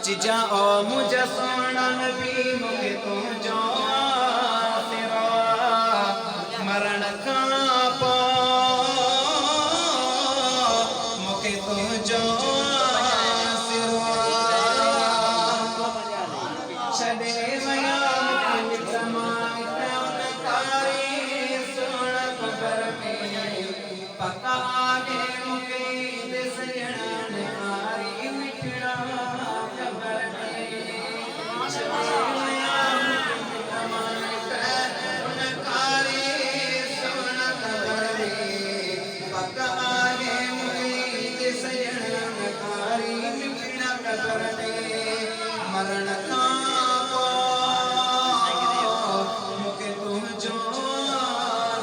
अच जाओ मुझे सोना नबी मुखे तू जो सिरा मरण का पो मुखे तू जो मरण का मुके तू जो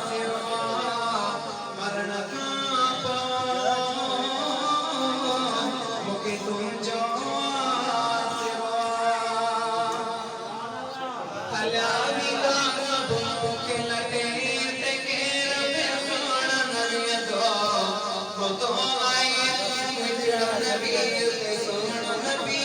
सिवा मरण का मुके तू जो सिवा हलावी का सब मुके लटे ते केर में सोना नबिय तो आई मिठड़ा नबी ते सोना नबी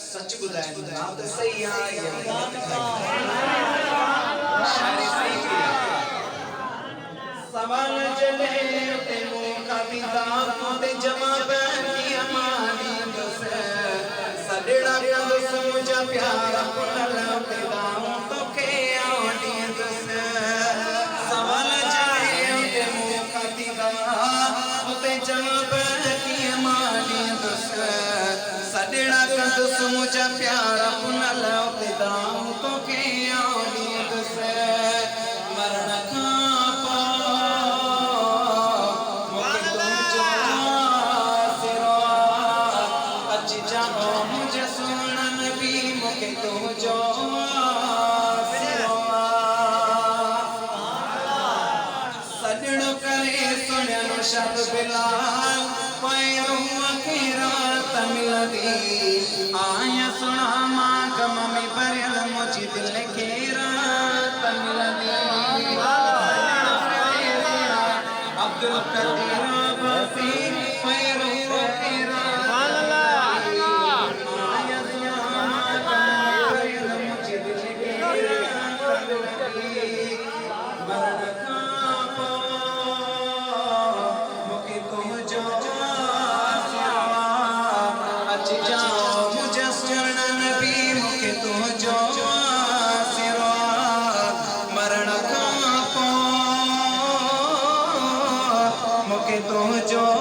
सच बुधाए तो सही सवाल चले ते मुखा पिता ते जवाब की हमारी दस सडेड़ा दस मुझा प्यारा पुनल ते दाऊं तो के आटी दस सवाल चले ते मुखा पिता ते जवाब की हमारी दस सडेड़ा दस मुझा प्यारा पुनल ते दाऊं तो के आटी दस मरण का सजड़ो करे सुनो शब बिलाल पैरों अखीरा तमिलदी आया सुना मां गम में भरल मुझी दिल खेरा तमिलदी अब्दुल कदीर बसी पैरों अखीरा मरण का मुके तो जो